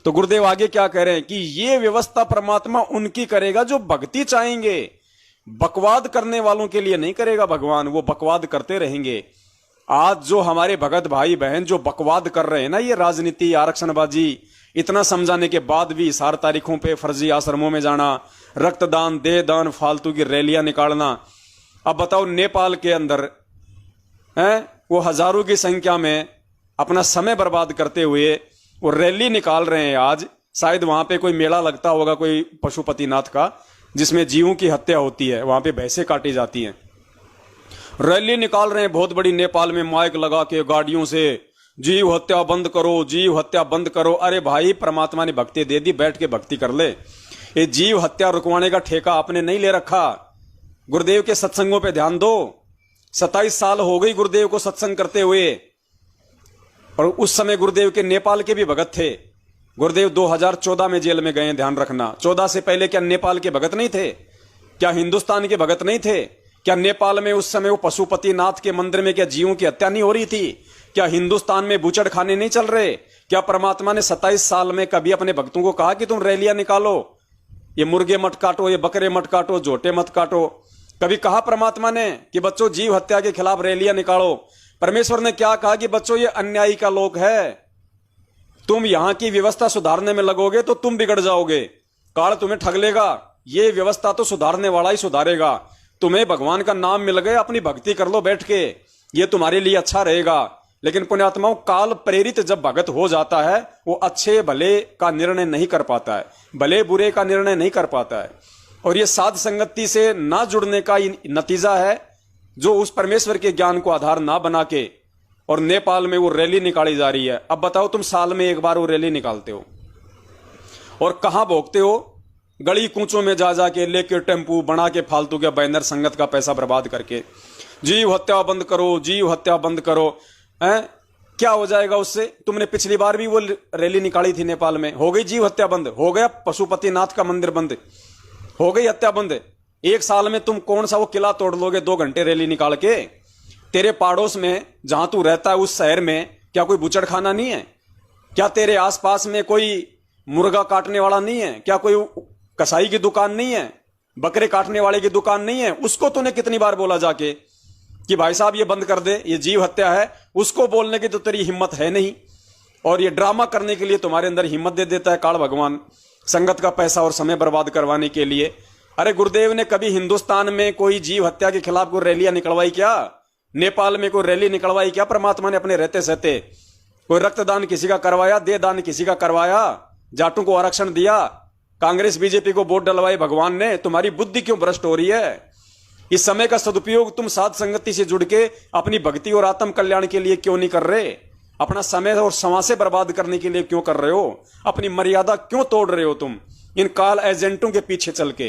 तो गुरुदेव आगे क्या कह रहे हैं कि ये व्यवस्था परमात्मा उनकी करेगा जो भक्ति चाहेंगे, बकवाद करने वालों के लिए नहीं करेगा भगवान, वो बकवाद करते रहेंगे। आज जो हमारे भगत भाई बहन जो बकवाद कर रहे हैं ना, ये राजनीति आरक्षणबाजी, इतना समझाने के बाद भी 4 तारीखों पे फर्जी आश्रमों में जाना, रक्तदान, देह दान, फालतू की रैलियां निकालना। अब बताओ नेपाल के अंदर हैं वो हजारों की संख्या में अपना समय बर्बाद करते हुए वो रैली निकाल रहे हैं। आज शायद वहां पे कोई मेला लगता होगा कोई पशुपतिनाथ का, जिसमें जीवों की हत्या होती है, वहां पे भैंसें काटी जाती हैं। रैली निकाल रहे हैं बहुत बड़ी, नेपाल में माइक लगा के गाड़ियों से, जीव हत्या बंद करो, जीव हत्या बंद करो। अरे भाई, परमात्मा ने भक्ति दे दी, बैठ के भक्ति कर ले। ये जीव हत्या रुकवाने का ठेका आपने नहीं ले रखा। गुरुदेव के सत्संगों पे ध्यान दो। 27 साल हो गई गुरुदेव को सत्संग करते हुए, और उस समय गुरुदेव के नेपाल के भी भगत थे। गुरुदेव 2014 में जेल में गए, ध्यान रखना। 14 से पहले क्या नेपाल के भगत नहीं थे? क्या हिंदुस्तान के भगत नहीं थे? क्या नेपाल में उस समय वो पशुपतिनाथ के मंदिर में क्या जीवों की हत्या नहीं हो रही थी? क्या हिंदुस्तान में बूचड़ खाने नहीं चल रहे? क्या परमात्मा ने 27 साल में कभी अपने भक्तों को कहा कि तुम रैलियां निकालो, ये मुर्गे मत काटो, ये बकरे मत काटो, जोटे मत काटो? कभी कहा परमात्मा ने कि बच्चों जीव हत्या के खिलाफ रैलियां निकालो? परमेश्वर ने क्या कहा कि बच्चों ये अन्यायी का लोक है, तुम यहां की व्यवस्था सुधारने में लगोगे तो तुम बिगड़ जाओगे, काल तुम्हें ठग लेगा। ये व्यवस्था तो सुधारने वाला ही सुधारेगा। तुम्हें भगवान का नाम मिल गया, अपनी भक्ति कर लो बैठ के, ये तुम्हारे लिए अच्छा रहेगा। लेकिन पुण्यात्माओं, काल प्रेरित जब भगत हो जाता है, वो अच्छे भले का निर्णय नहीं कर पाता है, भले बुरे का निर्णय नहीं कर पाता है। और ये साध संगति से ना जुड़ने का नतीजा है, जो उस परमेश्वर के ज्ञान को आधार ना बना के, और नेपाल में वो रैली निकाली जा रही है। अब बताओ, तुम साल में एक बार वो रैली निकालते हो और कहां भोगते हो? गली कूचों में जा जाके लेके टेम्पू बना के फालतू के बैनर, संगत का पैसा बर्बाद करके, जीव हत्या बंद करो, जीव हत्या बंद करो। हैं, क्या हो जाएगा उससे? तुमने पिछली बार भी वो रैली निकाली थी नेपाल में, हो गई जीव हत्या बंद, हो गया पशुपतिनाथ का मंदिर बंद, हो गई हत्या बंद। एक साल में तुम कौन सा वो किला तोड़ लोगे 2 घंटे रैली निकाल के? तेरे पड़ोस में जहां तू रहता है उस शहर में क्या कोई बुचड़ खाना नहीं है? क्या तेरे आसपास में कोई मुर्गा काटने वाला नहीं है? क्या कोई कसाई की दुकान नहीं है? बकरे काटने वाले की दुकान नहीं है? उसको तूने कितनी बार बोला जाके कि भाई साहब ये बंद कर दे, ये जीव हत्या है? उसको बोलने की तो तेरी हिम्मत है नहीं, और ये ड्रामा करने के लिए तुम्हारे अंदर हिम्मत दे देता है काल भगवान, संगत का पैसा और समय बर्बाद करवाने के लिए। अरे गुरुदेव ने कभी हिंदुस्तान में कोई जीव हत्या के खिलाफ कोई रैलियां निकलवाई क्या? नेपाल में कोई रैली निकलवाई क्या परमात्मा ने अपने रहते सहते? कोई रक्तदान किसी का करवाया? देह दान किसी का करवाया? जाटों को आरक्षण दिया? कांग्रेस बीजेपी को वोट डलवाई भगवान ने? तुम्हारी बुद्धि क्यों भ्रष्ट हो रही है? इस समय का सदुपयोग तुम साध संगति से जुड़ के अपनी भक्ति और आत्म कल्याण के लिए क्यों नहीं कर रहे? अपना समय और समाज से बर्बाद करने के लिए क्यों कर रहे हो? अपनी मर्यादा क्यों तोड़ रहे हो तुम इन काल एजेंटों के पीछे चल के?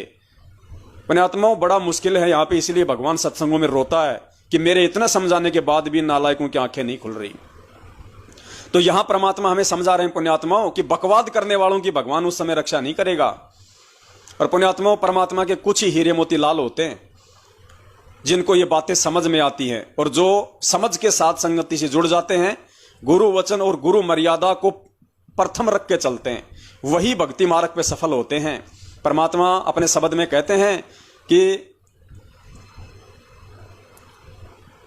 पुण्यात्माओं, बड़ा मुश्किल है यहाँ पे, इसलिए भगवान सत्संगों में रोता है कि मेरे इतना समझाने के बाद भी नालायकों की आंखें नहीं खुल रही। तो यहां परमात्मा हमें समझा रहे हैं पुण्यात्माओं कि बकवाद करने वालों की भगवान उस समय रक्षा नहीं करेगा। और पुण्यात्माओं, परमात्मा के कुछ ही हीरे मोती लाल होते हैं जिनको ये बातें समझ में आती हैं, और जो समझ के साथ संगति से जुड़ जाते हैं, गुरु वचन और गुरु मर्यादा को प्रथम रख के चलते हैं, वही भक्ति मार्ग पे सफल होते हैं। परमात्मा अपने शब्द में कहते हैं कि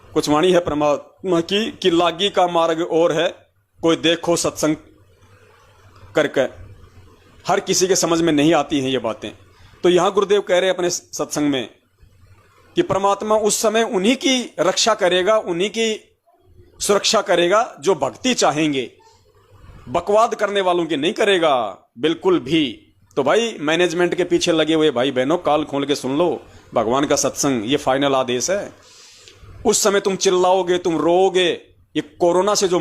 कुछ वाणी है परमात्मा की कि लागी का मार्ग और है, कोई देखो सत्संग करके। हर किसी के समझ में नहीं आती हैं ये बातें। तो यहां गुरुदेव कह रहे हैं अपने सत्संग में कि परमात्मा उस समय उन्हीं की रक्षा करेगा, उन्हीं की सुरक्षा करेगा जो भक्ति चाहेंगे, बकवाद करने वालों की नहीं करेगा बिल्कुल भी। तो भाई, मैनेजमेंट के पीछे लगे हुए भाई बहनों, काल खोल के सुन लो भगवान का सत्संग, ये फाइनल आदेश है। उस समय तुम चिल्लाओगे, तुम रोओगे। ये कोरोना से जो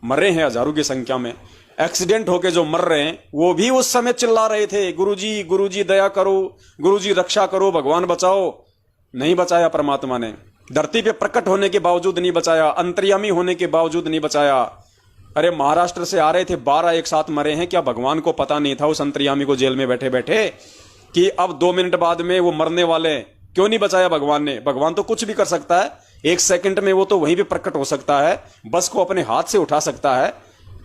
मरे हैं हजारों की संख्या में, एक्सीडेंट होके जो मर रहे हैं, वो भी उस समय चिल्ला रहे थे, गुरुजी दया करो, गुरुजी रक्षा करो, भगवान बचाओ। नहीं बचाया परमात्मा ने। धरती पे प्रकट होने के बावजूद नहीं बचाया, अंतर्यामी होने के बावजूद नहीं बचाया। अरे महाराष्ट्र से आ रहे थे, 12 एक साथ मरे हैं। क्या भगवान को पता नहीं था उस अंतर्यामी को जेल में बैठे बैठे कि अब 2 मिनट बाद में वो मरने वाले? क्यों नहीं बचाया भगवान ने? भगवान तो कुछ भी कर सकता है, 1 सेकंड में वो तो वहीं भी प्रकट हो सकता है, बस को अपने हाथ से उठा सकता है।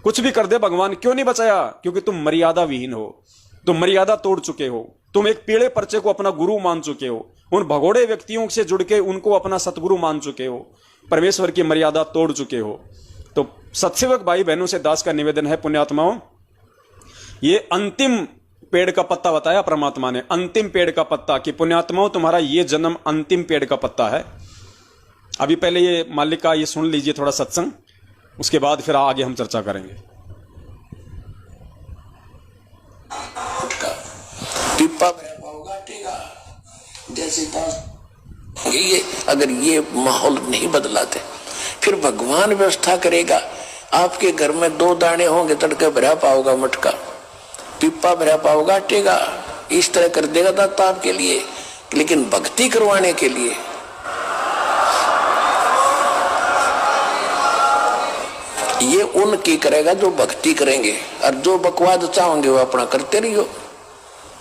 कुछ भी कर दे भगवान, क्यों नहीं बचाया? क्योंकि तुम मर्यादा विहीन हो, तुम मर्यादा तोड़ चुके हो, तुम एक पीले पर्चे को अपना गुरु मान चुके हो, उन भगोड़े व्यक्तियों से जुड़ के उनको अपना सतगुरु मान चुके हो, परमेश्वर की मर्यादा तोड़ चुके हो। तो सत्सेवक भाई बहनों से दास का निवेदन है, पुण्यात्माओं, ये अंतिम पेड़ का पत्ता बताया परमात्मा ने, अंतिम पेड़ का पत्ता, कि पुण्यात्माओं तुम्हारा ये जन्म अंतिम पेड़ का पत्ता है। अभी पहले ये मालिक का ये सुन लीजिए थोड़ा सत्संग, उसके बाद फिर आगे हम चर्चा करेंगे। पिप्पा होगा टेगा जैसे ये, अगर ये माहौल नहीं बदलाते फिर भगवान व्यवस्था करेगा। आपके घर में 2 दाने होंगे, तड़के भरा पाओगा मटका, पिप्पा भरा पाओगा टेगा, इस तरह कर देगा दाता आपके लिए। लेकिन भक्ति करवाने के लिए ये उनकी करेगा जो भक्ति करेंगे, और जो बकवाद चाहोगे वो अपना करते रहियो।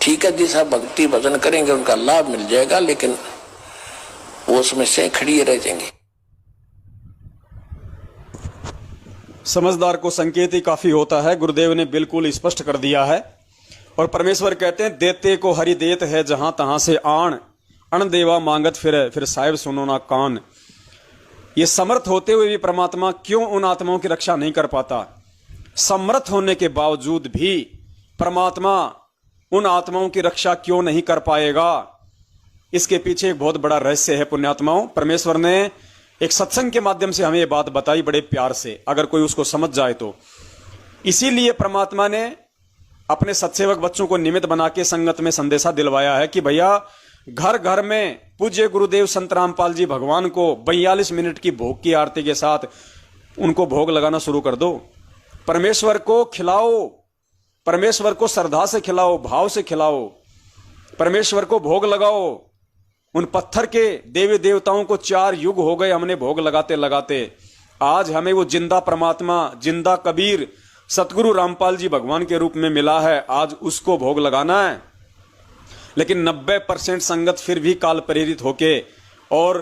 ठीक है, जैसा भक्ति भजन करेंगे उनका लाभ मिल जाएगा, लेकिन वो समस्याएं खड़ी रह जाएंगी। समझदार को संकेत ही काफी होता है, गुरुदेव ने बिल्कुल स्पष्ट कर दिया है। और परमेश्वर कहते हैं, देते को हरि देत है जहां तहां से आण, अण देवा मांगत फिर साहिब सुनो ना कान। ये समर्थ होते हुए भी परमात्मा क्यों उन आत्माओं की रक्षा नहीं कर पाता? समर्थ होने के बावजूद भी परमात्मा उन आत्माओं की रक्षा क्यों नहीं कर पाएगा? इसके पीछे एक बहुत बड़ा रहस्य है पुण्यात्माओं। परमेश्वर ने एक सत्संग के माध्यम से हमें ये बात बताई बड़े प्यार से, अगर कोई उसको समझ जाए तो। इसीलिए परमात्मा ने अपने सत्सेवक बच्चों को निमित्त बना के संगत में संदेशा दिलवाया है कि भैया घर घर में पूज्य गुरुदेव संत रामपाल जी भगवान को 42 मिनट की भोग की आरती के साथ उनको भोग लगाना शुरू कर दो। परमेश्वर को खिलाओ, परमेश्वर को श्रद्धा से खिलाओ, भाव से खिलाओ, परमेश्वर को भोग लगाओ। उन पत्थर के देवी देवताओं को 4 युग हो गए हमने भोग लगाते लगाते, आज हमें वो जिंदा परमात्मा, जिंदा कबीर सतगुरु रामपाल जी भगवान के रूप में मिला है, आज उसको भोग लगाना है। लेकिन 90% संगत फिर भी काल प्रेरित होके और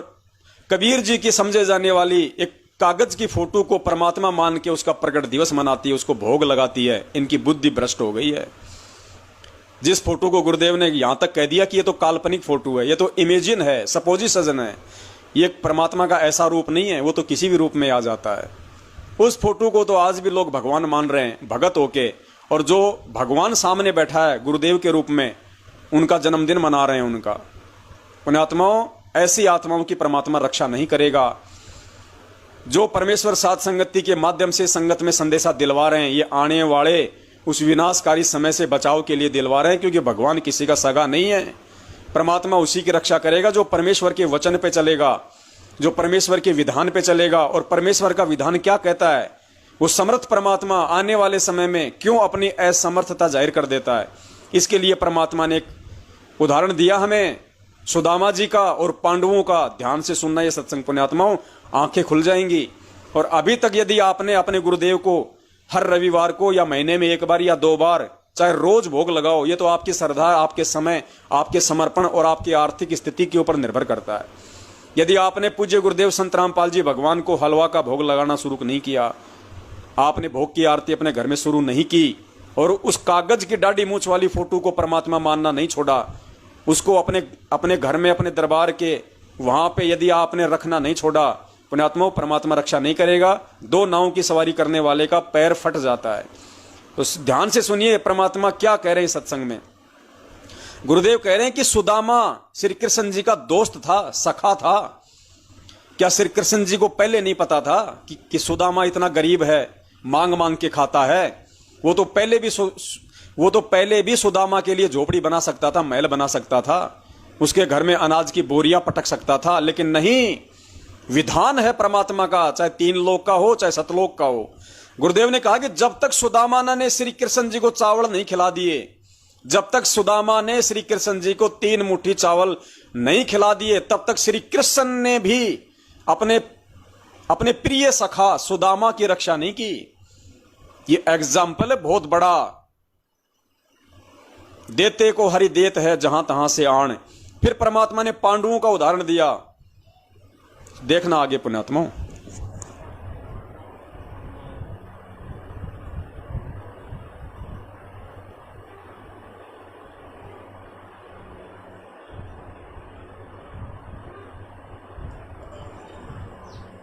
कबीर जी की समझे जाने वाली एक कागज की फोटो को परमात्मा मान के उसका प्रकट दिवस मनाती है, उसको भोग लगाती है। इनकी बुद्धि भ्रष्ट हो गई है। जिस फोटो को गुरुदेव ने यहां तक कह दिया कि ये तो काल्पनिक फोटो है, ये तो इमेजिन है, सपोजिशन है, ये परमात्मा का ऐसा रूप नहीं है, वो तो किसी भी रूप में आ जाता है। उस फोटो को तो आज भी लोग भगवान मान रहे हैं भगत होके, और जो भगवान सामने बैठा है गुरुदेव के रूप में, उनका जन्मदिन मना रहे हैं उनका। पुण्यात्माओं, ऐसी आत्माओं की परमात्मा रक्षा नहीं करेगा। जो परमेश्वर साथ संगति के माध्यम से संगत में संदेशा दिलवा रहे हैं, ये आने वाले उस विनाशकारी समय से बचाव के लिए दिलवा रहे हैं, क्योंकि भगवान किसी का सगा नहीं है। परमात्मा उसी की रक्षा करेगा जो परमेश्वर के वचन पे चलेगा, जो परमेश्वर के विधान पे चलेगा। और परमेश्वर का विधान क्या कहता है? वो समर्थ परमात्मा आने वाले समय में क्यों अपनी असमर्थता जाहिर कर देता है? इसके लिए परमात्मा ने एक उदाहरण दिया हमें, सुदामा जी का और पांडवों का। ध्यान से सुनना ये सत्संग पुण्यात्माओं, आंखें खुल जाएंगी। और अभी तक यदि आपने अपने गुरुदेव को हर रविवार को या महीने में 1 बार या 2 बार, चाहे रोज भोग लगाओ, ये तो आपकी श्रद्धा, आपके समय, आपके समर्पण और आपकी आर्थिक स्थिति के ऊपर निर्भर करता है। यदि आपने पूज्य गुरुदेव संत रामपाल जी भगवान को हलवा का भोग लगाना शुरू नहीं किया, आपने भोग की आरती अपने घर में शुरू नहीं की, और उस कागज की दाढ़ी मूंछ वाली फोटो को परमात्मा मानना नहीं छोड़ा, उसको अपने घर में, अपने दरबार के वहां पे यदि आपने रखना नहीं छोड़ा, पुण्यात्माओं, परमात्मा रक्षा नहीं करेगा। 2 नावों की सवारी करने वाले का पैर फट जाता है। तो ध्यान से सुनिए परमात्मा क्या कह रहे हैं सत्संग में। गुरुदेव कह रहे हैं कि सुदामा श्री कृष्ण जी का दोस्त था, सखा था। क्या श्री कृष्ण जी को पहले नहीं पता था कि सुदामा इतना गरीब है, मांग मांग के खाता है? वो तो पहले भी सुदामा के लिए झोपड़ी बना सकता था, महल बना सकता था, उसके घर में अनाज की बोरियां पटक सकता था। लेकिन नहीं, विधान है परमात्मा का, चाहे 3 लोक का हो चाहे 7 लोक का हो। गुरुदेव ने कहा कि जब तक सुदामा ने श्री कृष्ण जी को चावल नहीं खिला दिए, जब तक सुदामा ने श्री कृष्ण जी को 3 मुट्ठी चावल नहीं खिला दिए, तब तक श्री कृष्ण ने भी अपने प्रिय सखा सुदामा की रक्षा नहीं की। ये एग्जाम्पल है बहुत बड़ा। देते को हरि देत है जहां तहां से आण। फिर परमात्मा ने पांडवों का उदाहरण दिया। देखना आगे पुण्यात्माओं।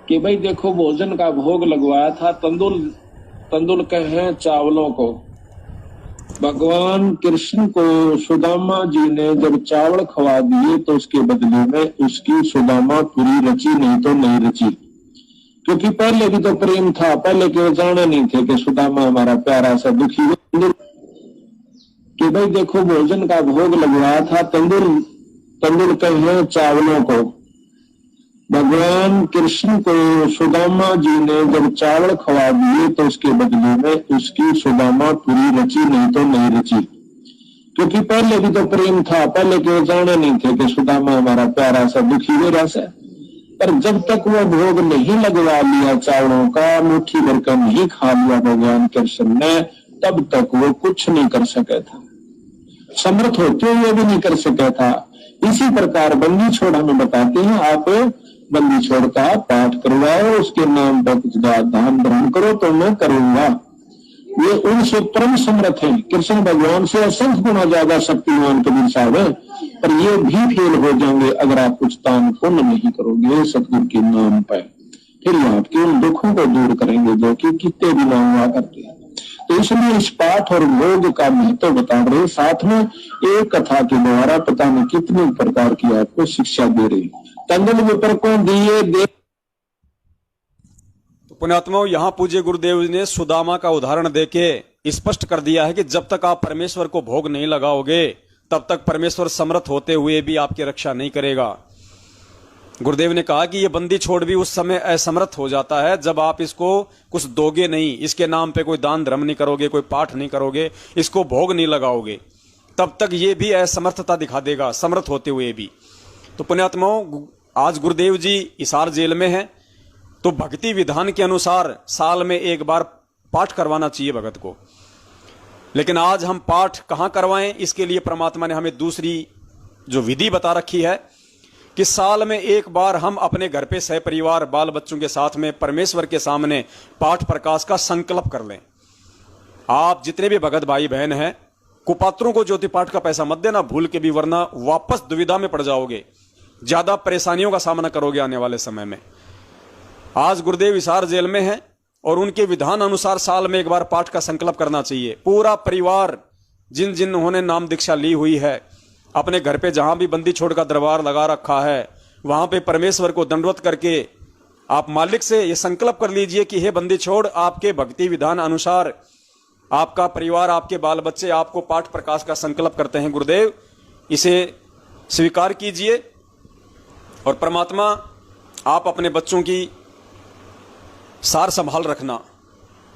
कि भाई देखो भोजन का भोग लगवाया था तंदुल कहे चावलों को। भगवान कृष्ण को सुदामा जी ने जब चावल खवा दिए तो उसके बदले में उसकी सुदामा पूरी रची, नहीं तो नहीं रची। क्योंकि पहले भी तो प्रेम था, पहले के जाने नहीं थे कि सुदामा हमारा प्यारा सा दुखी कि भाई देखो भोजन का भोग लगवाया था तंदुल कहे चावलों को। भगवान कृष्ण को सुदामा जी ने जब चावल खवा दिए तो उसके बदले में उसकी सुदामा पूरी रची, नहीं तो नहीं रची। क्योंकि पहले भी तो प्रेम था, पहले के जाने नहीं थे कि सुदामा हमारा प्यारा सा दुखी हो रहा है। पर जब तक वो भोग नहीं लगवा लिया चावलों का, मुट्ठी भर कर नहीं खा लिया भगवान कृष्ण ने, तब तक वो कुछ नहीं कर सका था, समर्थ होते हुए भी नहीं कर सका था। इसी प्रकार बंदी छोड़ हमें बताते हैं, आप बंदी छोड़ का पाठ करवाओ, उसके नाम पर कुछ दान ग्रहण करो तो मैं करूंगा। ये उनसे परम समर्थ है, कृष्ण भगवान से असंख्य गुना ज्यादा शक्तिमान कबीर साहब है। पर ये भी फेल हो जाएंगे अगर आप कुछ दान पुण्य नहीं करोगे सतगुरु के नाम पर। फिर ये आपके उन दुखों को दूर करेंगे जो कि कितने भी ना हुआ करते हैं। तो इसलिए इस पाठ और भोग का महत्व बता रहे, साथ में एक कथा के द्वारा पता नहीं कितने प्रकार की आपको शिक्षा दे रहे। तंदुल विपर को दिए दे। तो पुण्यात्माओं, यहां पूज्य गुरुदेव ने सुदामा का उदाहरण देके स्पष्ट कर दिया है कि जब तक आप परमेश्वर को भोग नहीं लगाओगे तब तक परमेश्वर समर्थ होते हुए भी आपकी रक्षा नहीं करेगा। गुरुदेव ने कहा कि यह बंदी छोड़ भी उस समय असमर्थ हो जाता है जब आप इसको कुछ दोगे नहीं, इसके नाम पे कोई दान धर्म नहीं करोगे, कोई पाठ नहीं करोगे, इसको भोग नहीं लगाओगे, तब तक ये भी असमर्थता दिखा देगा समर्थ होते हुए भी। तो पुण्यात्माओं, आज गुरुदेव जी हिसार जेल में हैं, तो भक्ति विधान के अनुसार साल में एक बार पाठ करवाना चाहिए भगत को। लेकिन आज हम पाठ कहां करवाएं, इसके लिए परमात्मा ने हमें दूसरी जो विधि बता रखी है कि साल में एक बार हम अपने घर पे सहपरिवार बाल बच्चों के साथ में परमेश्वर के सामने पाठ प्रकाश का संकल्प कर लें। आप जितने भी भगत भाई बहन हैं, कुपात्रों को ज्योति पाठ का पैसा मत देना भूल के भी, वरना वापस दुविधा में पड़ जाओगे, ज्यादा परेशानियों का सामना करोगे आने वाले समय में। आज गुरुदेव हिसार जेल में हैं और उनके विधान अनुसार साल में एक बार पाठ का संकल्प करना चाहिए। पूरा परिवार जिन जिन उन्होंने नाम दीक्षा ली हुई है, अपने घर पे जहां भी बंदी छोड़ का दरबार लगा रखा है, वहां पे परमेश्वर को दंडवत करके आप मालिक से ये संकल्प कर लीजिए कि हे बंदी छोड़, आपके भक्ति विधान अनुसार आपका परिवार, आपके बाल बच्चे आपको पाठ प्रकाश का संकल्प करते हैं गुरुदेव, इसे स्वीकार कीजिए। और परमात्मा आप अपने बच्चों की सार संभाल रखना।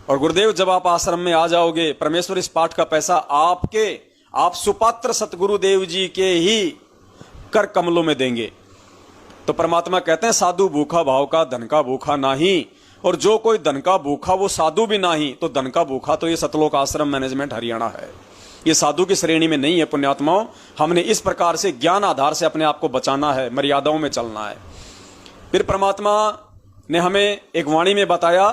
और गुरुदेव जब आप आश्रम में आ जाओगे, परमेश्वर इस पाठ का पैसा आप सुपात्र सतगुरुदेव जी के ही कर कमलों में देंगे। तो परमात्मा कहते हैं साधु भूखा भाव का धन का भूखा नहीं, और जो कोई धन का भूखा वो साधु भी नहीं। तो धन का भूखा तो ये सतलोक आश्रम मैनेजमेंट हरियाणा है, ये साधु की श्रेणी में नहीं है। पुण्यात्माओं, हमने इस प्रकार से ज्ञान आधार से अपने आप को बचाना है, मर्यादाओं में चलना है। फिर परमात्मा ने हमें एक वाणी में बताया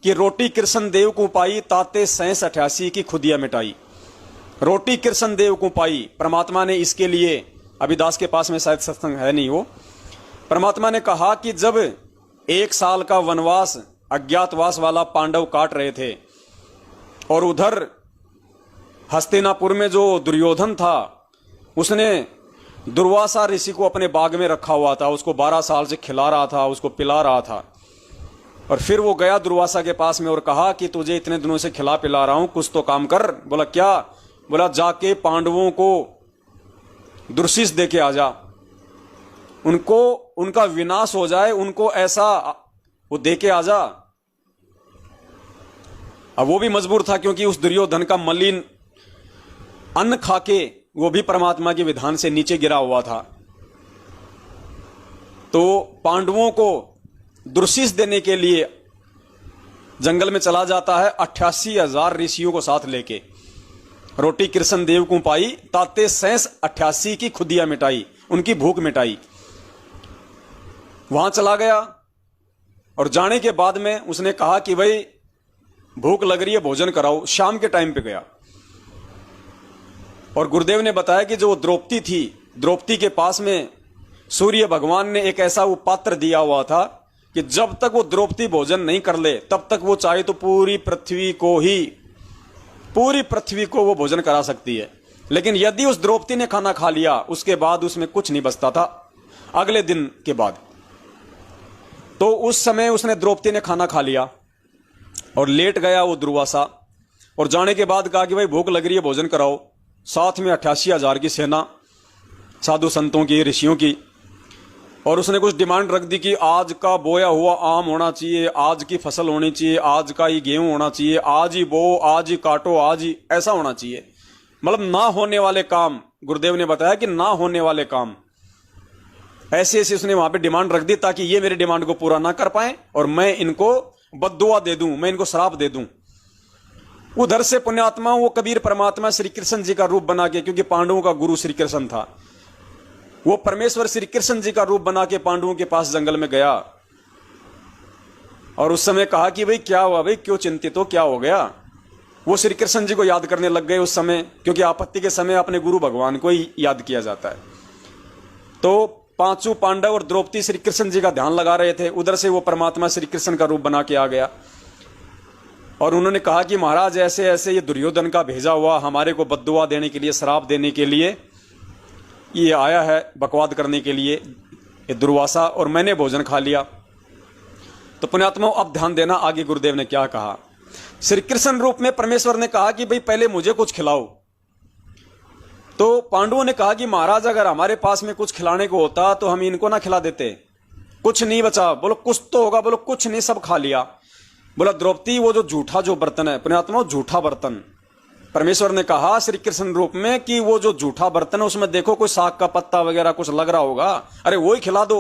कि रोटी कृष्ण देव को पाई, ताते 87 की खुदिया मिटाई। रोटी कृष्ण देव को पाई, परमात्मा ने इसके लिए, अभिदास के पास में शायद सत्संग है नहीं, वो परमात्मा ने कहा कि जब 1 साल का वनवास अज्ञातवास वाला पांडव काट रहे थे और उधर हस्तिनापुर में जो दुर्योधन था उसने दुर्वासा ऋषि को अपने बाग में रखा हुआ था, उसको 12 साल से खिला रहा था, उसको पिला रहा था। और फिर वो गया दुर्वासा के पास में और कहा कि तुझे इतने दिनों से खिला पिला रहा हूं, कुछ तो काम कर। बोला क्या? बोला जाके पांडवों को दुर्शिष दे के आ जा, उनको उनका विनाश हो जाए, उनको ऐसा वो दे के आ जा। अब वो भी मजबूर था क्योंकि उस दुर्योधन का मलिन अन्न खाके वो भी परमात्मा के विधान से नीचे गिरा हुआ था। तो पांडवों को दुर्शिष देने के लिए जंगल में चला जाता है 88,000 ऋषियों को साथ लेके। रोटी कृष्ण देव को पाई, ताते 88 की खुदिया मिटाई, उनकी भूख मिटाई। वहां चला गया और जाने के बाद में उसने कहा कि भाई भूख लग रही है, भोजन कराओ। शाम के टाइम पे गया और गुरुदेव ने बताया कि जो द्रौपदी थी, द्रौपदी के पास में सूर्य भगवान ने एक ऐसा वो पात्र दिया हुआ था कि जब तक वो द्रौपदी भोजन नहीं कर ले तब तक वो चाहे तो पूरी पृथ्वी को वो भोजन करा सकती है। लेकिन यदि उस द्रौपदी ने खाना खा लिया उसके बाद उसमें कुछ नहीं बचता था अगले दिन के बाद। तो उस समय उसने द्रौपदी ने खाना खा लिया और लेट गया वो दुर्वासा, और जाने के बाद कहा कि भाई भूख लग रही है, भोजन कराओ। साथ में 88,000 की सेना, साधु संतों की, ऋषियों की, और उसने कुछ डिमांड रख दी कि आज का बोया हुआ आम होना चाहिए, आज की फसल होनी चाहिए, आज का ही गेहूं होना चाहिए, आज ही बो, आज ही काटो, आज ही ऐसा होना चाहिए। मतलब ना होने वाले काम, गुरुदेव ने बताया कि ना होने वाले काम ऐसे ऐसे उसने वहां पे डिमांड रख दी ताकि ये मेरे डिमांड को पूरा ना कर पाए और मैं इनको बद्दुआ दे दूं, मैं इनको श्राप दे दूं। उधर से पुण्यात्मा वो कबीर परमात्मा श्री कृष्ण जी का रूप बना के, क्योंकि पांडवों का गुरु श्री कृष्ण था, वो परमेश्वर श्री कृष्ण जी का रूप बना के पांडवों के पास जंगल में गया और उस समय कहा कि भाई क्या हुआ, भाई क्यों चिंतित हो, क्या हो गया। वो श्री कृष्ण जी को याद करने लग गए उस समय, क्योंकि आपत्ति के समय अपने गुरु भगवान को ही याद किया जाता है। तो पांचों पांडव और द्रौपदी श्री कृष्ण जी का ध्यान लगा रहे थे, उधर से वो परमात्मा श्री कृष्ण का रूप बना के आ गया और उन्होंने कहा कि महाराज ऐसे ऐसे ये दुर्योधन का भेजा हुआ हमारे को बद्दुआ देने के लिए, श्राप देने के लिए ये आया है, बकवाद करने के लिए, ये दुर्वासा, और मैंने भोजन खा लिया। तो पुण्यात्मा अब ध्यान देना आगे गुरुदेव ने क्या कहा। श्री कृष्ण रूप में परमेश्वर ने कहा कि भाई पहले मुझे कुछ खिलाओ। तो पांडवों ने कहा कि महाराज अगर हमारे पास में कुछ खिलाने को होता तो हम इनको ना खिला देते, कुछ नहीं बचा। बोलो कुछ तो होगा, बोलो कुछ नहीं, सब खा लिया। बोला द्रौपदी वो जो झूठा जो बर्तन है, पुण्यात्मा झूठा बर्तन, परमेश्वर ने कहा श्री कृष्ण रूप में कि वो जो झूठा बर्तन है उसमें देखो कोई साग का पत्ता वगैरह कुछ लग रहा होगा, अरे वो ही खिला दो।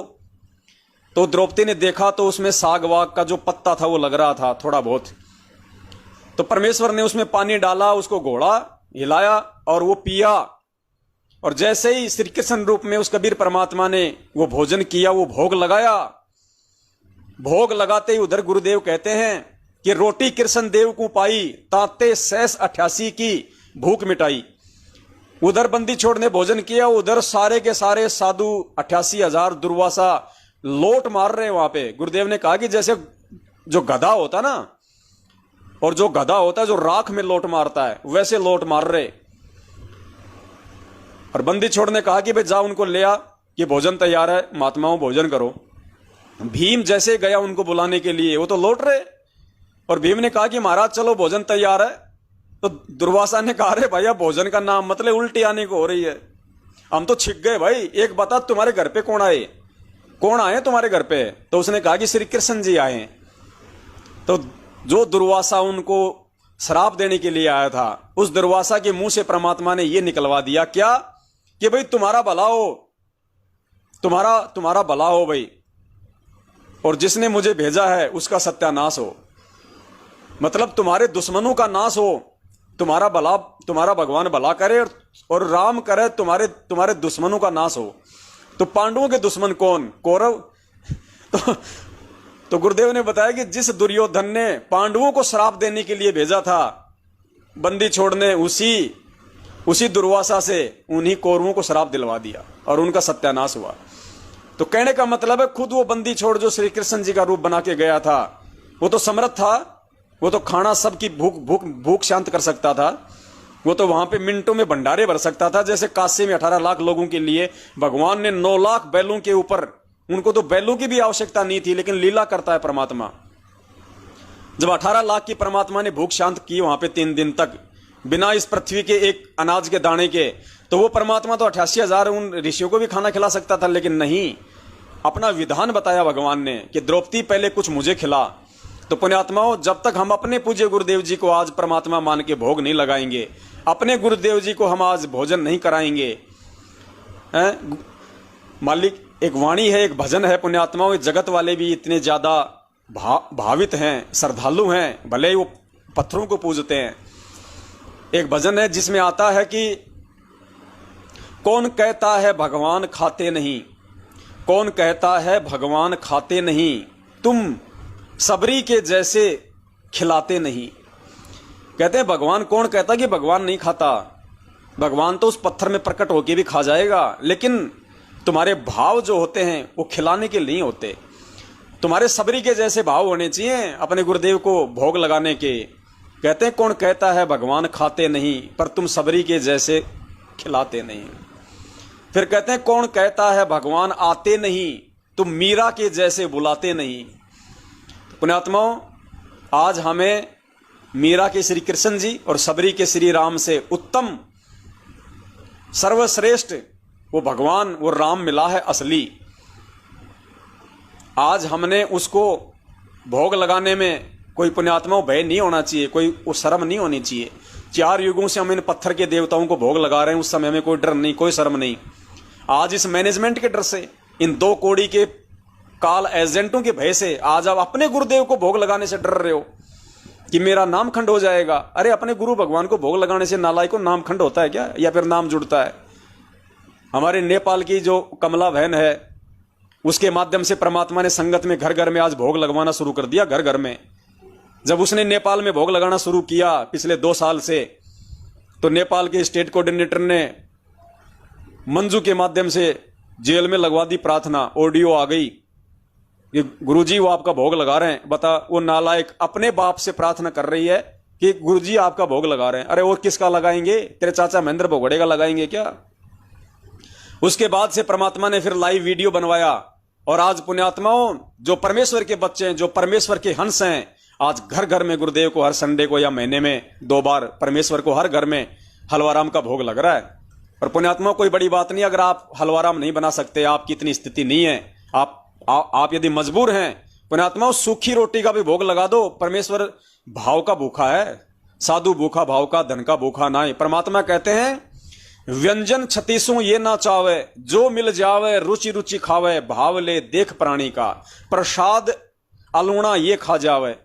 तो द्रौपदी ने देखा तो उसमें साग वाग का जो पत्ता था वो लग रहा था थोड़ा बहुत। तो परमेश्वर ने उसमें पानी डाला, उसको घोड़ा, हिलाया और वो पिया। और जैसे ही श्री कृष्ण रूप में उस कबीर परमात्मा ने वो भोजन किया, वो भोग लगाया, भोग लगाते ही उधर गुरुदेव कहते हैं कि रोटी कृष्ण देव को पाई, ताते शेष 88 की भूख मिटाई। उधर बंदी छोड़ ने भोजन किया, उधर सारे के सारे साधु 88,000 दुर्वासा लोट मार रहे हैं वहां पे। गुरुदेव ने कहा कि जैसे जो गधा होता ना, और जो गधा होता है जो राख में लोट मारता है, वैसे लोट मार रहे। और बंदी छोड़ ने कहा कि भाई जा उनको ले आ, कि भोजन तैयार है, महात्माओं भोजन करो। भीम जैसे गया उनको बुलाने के लिए, वो तो लौट रहे। और भीम ने कहा कि महाराज चलो भोजन तैयार है। तो दुर्वासा ने कहा रे भैया भोजन का नाम मतलब उल्टी आने को हो रही है, हम तो छिक गए भाई। एक बता तुम्हारे घर पे कौन आए, कौन आए तुम्हारे घर पे। तो उसने कहा कि श्री कृष्ण जी आए। तो जो दुर्वासा उनको श्राप देने के लिए आया था, उस दुर्वासा के मुंह से परमात्मा ने यह निकलवा दिया क्या कि भाई तुम्हारा भला हो, तुम्हारा भला हो भाई, और जिसने मुझे भेजा है उसका सत्यानाश हो। मतलब तुम्हारे दुश्मनों का नाश हो, तुम्हारा भला, तुम्हारा भगवान भला करे और राम करे तुम्हारे दुश्मनों का नाश हो। तो पांडवों के दुश्मन कौन, कौरव। तो गुरुदेव ने बताया कि जिस दुर्योधन ने पांडवों को श्राप देने के लिए भेजा था बंदी छोड़ने, उसी दुर्वासा से उन्हीं कौरवों को श्राप दिलवा दिया और उनका सत्यानाश हुआ। तो कहने का मतलब है खुद वो बंदी छोड़ जो श्री कृष्ण जी का रूप बना के गया था, वो तो समर्थ था, वो तो खाना सबकी भूख शांत कर सकता था, वो तो वहां पे मिनटों में भंडारे भर सकता था। जैसे काशी में 18 लाख लोगों के लिए भगवान ने 9 लाख बैलों के ऊपर, उनको तो बैलों की भी आवश्यकता नहीं थी, लेकिन लीला करता है परमात्मा। जब 18 लाख की परमात्मा ने भूख शांत की वहां पे 3 दिन तक बिना इस पृथ्वी के एक अनाज के दाने के, तो वो परमात्मा तो 88,000 उन ऋषियों को भी खाना खिला सकता था, लेकिन नहीं, अपना विधान बताया भगवान ने कि द्रौपदी पहले कुछ मुझे खिला। तो पुण्यात्माओं, जब तक हम अपने पूज्य गुरुदेव जी को आज परमात्मा मान के भोग नहीं लगाएंगे, अपने गुरुदेव जी को हम आज भोजन नहीं कराएंगे, मालिक एक वाणी है, एक भजन है पुण्यात्माओं, जगत वाले भी इतने ज्यादा भावित हैं, श्रद्धालु हैं, भले ही वो पत्थरों को पूजते हैं। एक भजन है जिसमें आता है कि कौन कहता है भगवान खाते नहीं, कौन कहता है भगवान खाते नहीं, तुम सबरी के जैसे खिलाते नहीं। कहते हैं भगवान, कौन कहता कि भगवान नहीं खाता, भगवान तो उस पत्थर में प्रकट होके भी खा जाएगा, लेकिन तुम्हारे भाव जो होते हैं वो खिलाने के नहीं होते। तुम्हारे सबरी के जैसे भाव होने चाहिए अपने गुरुदेव को भोग लगाने के। कहते हैं कौन कहता है भगवान खाते नहीं, पर तुम सबरी के जैसे खिलाते नहीं। फिर कहते हैं कौन कहता है भगवान आते नहीं, तुम मीरा के जैसे बुलाते नहीं। पुण्यात्माओं, आज हमें मीरा के श्री कृष्ण जी और सबरी के श्री राम से उत्तम, सर्वश्रेष्ठ वो भगवान, वो राम मिला है असली। आज हमने उसको भोग लगाने में कोई पुण्यात्माओं भय नहीं होना चाहिए, कोई शर्म नहीं होनी चाहिए। 4 युगों से हम इन पत्थर के देवताओं को भोग लगा रहे हैं, उस समय में कोई डर नहीं, कोई शर्म नहीं। आज इस मैनेजमेंट के डर से, इन 2 कौड़ी के काल एजेंटों के भय से आज आप अपने गुरुदेव को भोग लगाने से डर रहे हो कि मेरा नाम खंड हो जाएगा। अरे अपने गुरु भगवान को भोग लगाने से नालायक को नाम खंड होता है क्या, या फिर नाम जुड़ता है? हमारे नेपाल की जो कमला बहन है, उसके माध्यम से परमात्मा ने संगत में घर घर में आज भोग लगवाना शुरू कर दिया। घर घर में जब उसने नेपाल में भोग लगाना शुरू किया पिछले 2 साल से, तो नेपाल के स्टेट कोऑर्डिनेटर ने मंजू के माध्यम से जेल में लगवा दी प्रार्थना। ऑडियो आ गई कि गुरुजी वो आपका भोग लगा रहे हैं। बता, वो नालायक अपने बाप से प्रार्थना कर रही है कि गुरुजी आपका भोग लगा रहे हैं। अरे और किसका लगाएंगे? तेरे चाचा महेंद्र भोगड़े का लगाएंगे क्या? उसके बाद से परमात्मा ने फिर लाइव वीडियो बनवाया, और आज पुण्यात्माओं जो परमेश्वर के बच्चे हैं, जो परमेश्वर के हंस हैं, आज घर घर में गुरुदेव को हर संडे को या महीने में 2 बार परमेश्वर को हर घर में हलवाराम का भोग लग रहा है। और पुण्यात्मा कोई बड़ी बात नहीं, अगर आप हलवाराम नहीं बना सकते, आपकी इतनी स्थिति नहीं है, आप यदि मजबूर हैं, पुण्यात्माओं सूखी रोटी का भी भोग लगा दो। परमेश्वर भाव का भूखा है, साधु भूखा भाव का, धन का भूखा ना है। परमात्मा कहते हैं व्यंजन 36 ये ना चावे, जो मिल जावे रुचि रुचि खावे, भाव ले देख प्राणी का, प्रसाद अलूणा ये खा जावे।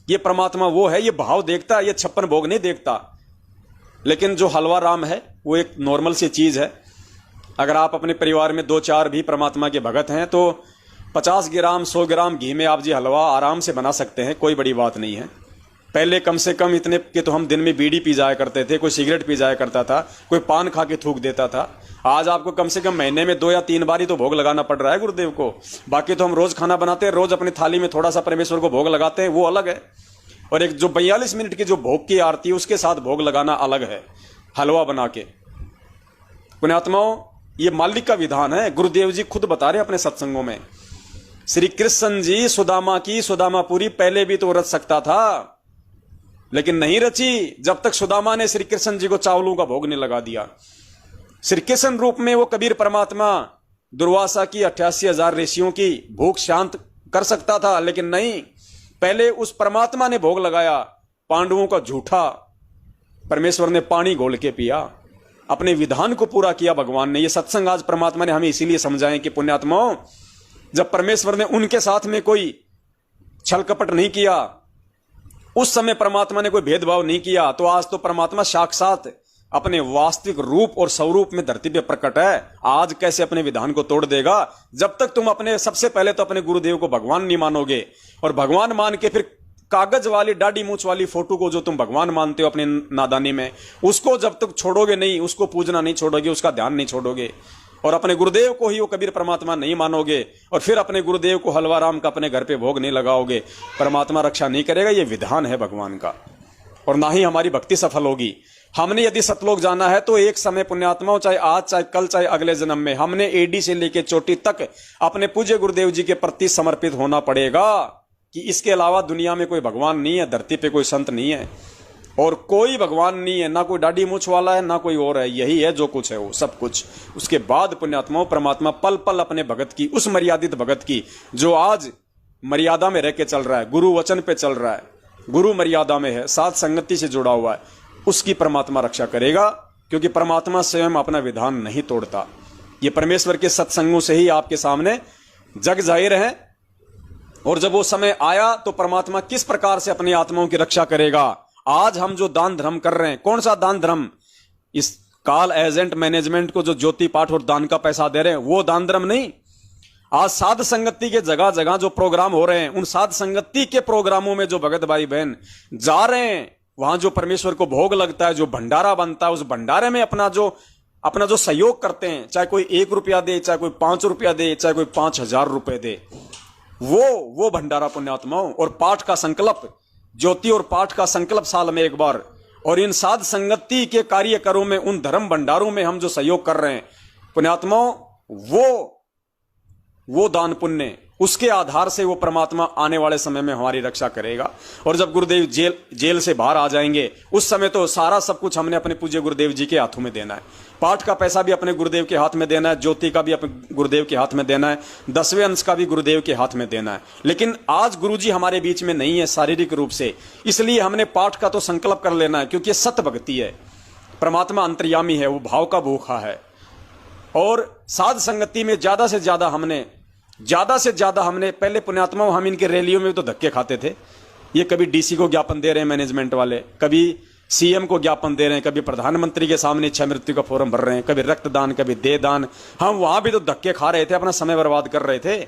ये परमात्मा वो है, ये भाव देखता है, ये 56 भोग नहीं देखता। लेकिन जो हलवा राम है वो एक नॉर्मल सी चीज है। अगर आप अपने परिवार में 2-4 भी परमात्मा के भगत हैं तो 50 ग्राम 100 ग्राम घी में आप जी हलवा आराम से बना सकते हैं, कोई बड़ी बात नहीं है। पहले कम से कम इतने कि तो हम दिन में बीड़ी पी जाया करते थे, कोई सिगरेट पी जाया करता था, कोई पान खा के थूक देता था। आज आपको कम से कम महीने में 2 या 3 बार ही तो भोग लगाना पड़ रहा है गुरुदेव को। बाकी तो हम रोज खाना बनाते हैं, रोज अपनी थाली में थोड़ा सा परमेश्वर को भोग लगाते हैं, वो अलग है। और एक जो 42 मिनट की जो भोग की आरती है उसके साथ भोग लगाना अलग है, हलवा बना के। पुण्यात्माओं, ये मालिक का विधान है। गुरुदेव जी खुद बता रहे अपने सत्संगों में, श्री कृष्ण जी सुदामा की सुदामापुरी पहले भी तो रच सकता था, लेकिन नहीं रची जब तक सुदामा ने श्री कृष्ण जी को चावलों का भोग नहीं लगा दिया। श्री कृष्ण रूप में वो कबीर परमात्मा दुर्वासा की 88,000 ऋषियों की भूख शांत कर सकता था, लेकिन नहीं, पहले उस परमात्मा ने भोग लगाया। पांडवों का झूठा परमेश्वर ने पानी घोल के पिया, अपने विधान को पूरा किया भगवान ने। ये सत्संग आज परमात्मा ने हमें इसीलिए समझाए कि पुण्यात्माओं, जब परमेश्वर ने उनके साथ में कोई छल कपट नहीं किया, उस समय परमात्मा ने कोई भेदभाव नहीं किया, तो आज तो परमात्मा साक्षात अपने वास्तविक रूप और स्वरूप में धरती पे प्रकट है। आज कैसे अपने विधान को तोड़ देगा? जब तक तुम अपने, सबसे पहले तो अपने गुरुदेव को भगवान नहीं मानोगे, और भगवान मान के फिर कागज वाली दाढ़ी मूछ वाली फोटो को जो तुम भगवान मानते हो अपने नादानी में, उसको जब तक छोड़ोगे नहीं, उसको पूजना नहीं छोड़ोगे, उसका ध्यान नहीं छोड़ोगे, और अपने गुरुदेव को ही वो कबीर परमात्मा नहीं मानोगे, और फिर अपने गुरुदेव को हलवा राम का अपने घर पे भोग नहीं लगाओगे, परमात्मा रक्षा नहीं करेगा। ये विधान है भगवान का, और ना ही हमारी भक्ति सफल होगी। हमने यदि सतलोक जाना है तो एक समय पुण्यात्माओं, चाहे आज चाहे कल चाहे अगले जन्म में, हमने एडी से लेकर चोटी तक अपने पूज्य गुरुदेव जी के प्रति समर्पित होना पड़ेगा कि इसके अलावा दुनिया में कोई भगवान नहीं है, धरती पे कोई संत नहीं है, और कोई भगवान नहीं है, ना कोई दाढ़ी मूछ वाला है, ना कोई और है। यही है जो कुछ है वो सब कुछ। उसके बाद पुण्यात्माओं, परमात्मा पल पल अपने भगत की, उस मर्यादित भगत की जो आज मर्यादा में रह के चल रहा है, गुरु वचन पे चल रहा है, गुरु मर्यादा में है, साथ संगति से जुड़ा हुआ है, उसकी परमात्मा रक्षा करेगा, क्योंकि परमात्मा स्वयं अपना विधान नहीं तोड़ता। ये परमेश्वर के सत्संगों से ही आपके सामने जग जाहिर है। और जब वो समय आया तो परमात्मा किस प्रकार से अपनी आत्माओं की रक्षा करेगा। आज हम जो दान धर्म कर रहे हैं, कौन सा दान धर्म? इस काल एजेंट मैनेजमेंट को जो ज्योति पाठ और दान का पैसा दे रहे हैं, वो दान धर्म नहीं। आज साध संगति के जगह जगह जो प्रोग्राम हो रहे हैं, उन साध संगति के प्रोग्रामों में जो भगत भाई बहन जा रहे हैं, वहां जो परमेश्वर को भोग लगता है, जो भंडारा बनता है, उस भंडारे में अपना जो सहयोग करते हैं, चाहे कोई 1 रुपया दे, चाहे कोई 5 रुपया दे, चाहे कोई 5,000 रुपए दे, वो भंडारा पुण्यात्माओं। और पाठ का संकल्प, ज्योति और पाठ का संकल्प साल में एक बार, और इन साध संगति के कार्यकरों में, उन धर्म भंडारों में हम जो सहयोग कर रहे हैं पुण्यात्माओं, वो दान पुण्य, उसके आधार से वो परमात्मा आने वाले समय में हमारी रक्षा करेगा। और जब गुरुदेव जेल से बाहर आ जाएंगे, उस समय तो सारा सब कुछ हमने अपने पूज्य गुरुदेव जी के हाथों में देना है। पाठ का पैसा भी अपने गुरुदेव के हाथ में देना है, ज्योति का भी अपने गुरुदेव के हाथ में देना है, 10वें अंश का भी गुरुदेव के हाथ में देना है। लेकिन आज गुरुजी हमारे बीच में नहीं है शारीरिक रूप से, इसलिए हमने पाठ का तो संकल्प कर लेना है, क्योंकि सत्य भक्ति है, परमात्मा अंतर्यामी है, वो भाव का भूखा है। और साध संगति में ज्यादा से ज्यादा हमने पहले पुण्यात्माओं, हम इनके रैलियों में तो धक्के खाते थे। ये कभी डीसी को ज्ञापन दे रहे हैं मैनेजमेंट वाले, कभी सीएम को ज्ञापन दे रहे हैं, कभी प्रधानमंत्री के सामने इच्छा मृत्यु का फॉर्म भर रहे हैं, कभी रक्तदान, कभी देहदान। हम वहां भी तो धक्के खा रहे थे, अपना समय बर्बाद कर रहे थे।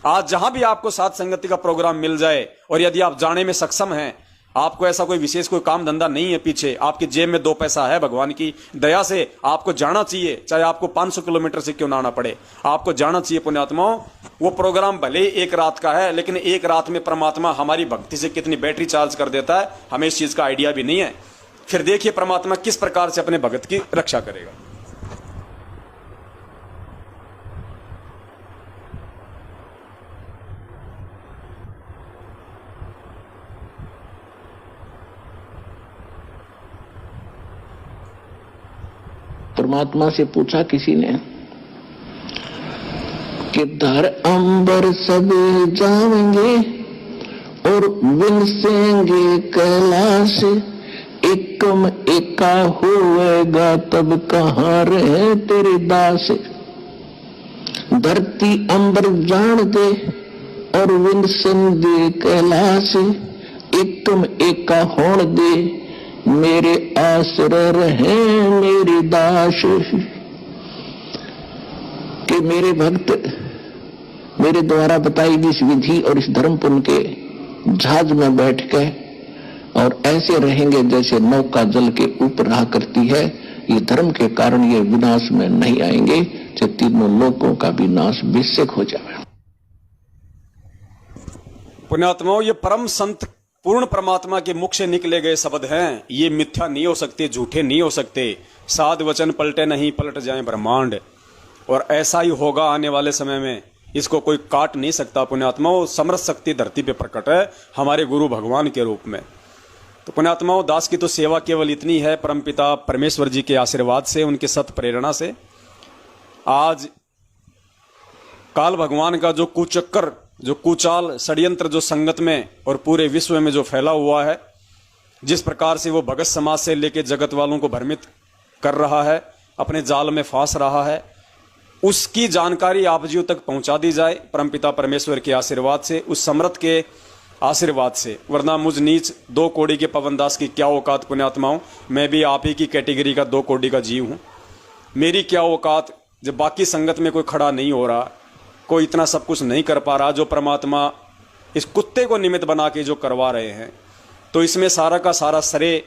आज जहां भी आपको साध संगति का प्रोग्राम मिल जाए, और यदि आप जाने में सक्षम हैं, आपको ऐसा कोई विशेष कोई काम धंधा नहीं है पीछे, आपकी जेब में 2 पैसा है, भगवान की दया से आपको जाना चाहिए, चाहे आपको 500 किलोमीटर से क्यों ना आना पड़े, आपको जाना चाहिए पुण्यात्माओं। वो प्रोग्राम भले एक रात का है, लेकिन एक रात में परमात्मा हमारी भक्ति से कितनी बैटरी चार्ज कर देता है, हमें इस चीज का आइडिया भी नहीं है। फिर देखिए परमात्मा किस प्रकार से अपने भगत की रक्षा करेगा। परमात्मा से पूछा किसी ने कि धर अंबर सब जाएंगे और विनसेंगे कैलाश, एकम एका होएगा तब कहाँ रहे तेरे दास। धरती अंबर जान दे और विनसन दे कैलाश, एकम एका होण दे मेरे आश्रय रहे मेरी दास। कि मेरे भक्त मेरे द्वारा बताई गई इस विधि और इस धर्म पुण्य के जहाज में बैठ के और ऐसे रहेंगे जैसे नौका जल के ऊपर रहा करती है। ये धर्म के कारण ये विनाश में नहीं आएंगे, जो तीनों लोगों का भी नाश बेशक हो जाए। पुण्यात्माओं, ये परम संत पूर्ण परमात्मा के मुख से निकले गए शब्द हैं। ये मिथ्या नहीं हो सकते, झूठे नहीं हो सकते। साध वचन पलटे नहीं, पलट जाए ब्रह्मांड। और ऐसा ही होगा आने वाले समय में, इसको कोई काट नहीं सकता। पुण्यात्माओं, समर्थ शक्ति धरती पे प्रकट है हमारे गुरु भगवान के रूप में। तो पुण्यात्माओं, दास की तो सेवा केवल इतनी है, परमपिता परमेश्वर जी के आशीर्वाद से, उनके सत प्रेरणा से आज काल भगवान का जो कुचक्कर, जो कुचाल षड्यंत्र जो संगत में और पूरे विश्व में जो फैला हुआ है, जिस प्रकार से वो भगत समाज से लेकर जगत वालों को भ्रमित कर रहा है, अपने जाल में फांस रहा है, उसकी जानकारी आप जीव तक पहुंचा दी जाए परमपिता परमेश्वर के आशीर्वाद से, उस समर्थ के आशीर्वाद से। वरना मुझ नीच 2 कौड़ी के पवनदास की क्या औकात पुण्यात्माओं, मैं भी आप ही की कैटेगरी का 2 कौड़ी का जीव हूं। मेरी क्या औकात, जब बाकी संगत में कोई खड़ा नहीं हो रहा, कोई इतना सब कुछ नहीं कर पा रहा जो परमात्मा इस कुत्ते को निमित्त बना के जो करवा रहे हैं। तो इसमें सारा का सारा श्रेय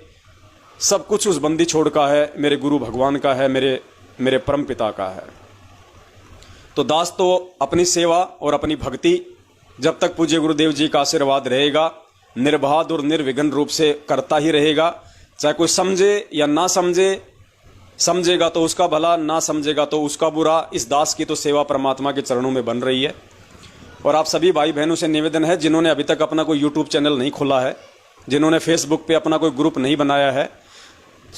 सब कुछ उस बंदी छोड़ का है, मेरे गुरु भगवान का है, मेरे परम पिता का है। तो दास तो अपनी सेवा और अपनी भक्ति जब तक पूज्य गुरुदेव जी का आशीर्वाद रहेगा, निर्बाध और निर्विघ्न रूप से करता ही रहेगा। चाहे कोई समझे या ना समझे, समझेगा तो उसका भला, ना समझेगा तो उसका बुरा। इस दास की तो सेवा परमात्मा के चरणों में बन रही है। और आप सभी भाई बहनों से निवेदन है, जिन्होंने अभी तक अपना कोई यूट्यूब चैनल नहीं खोला है, जिन्होंने फेसबुक पे अपना कोई ग्रुप नहीं बनाया है,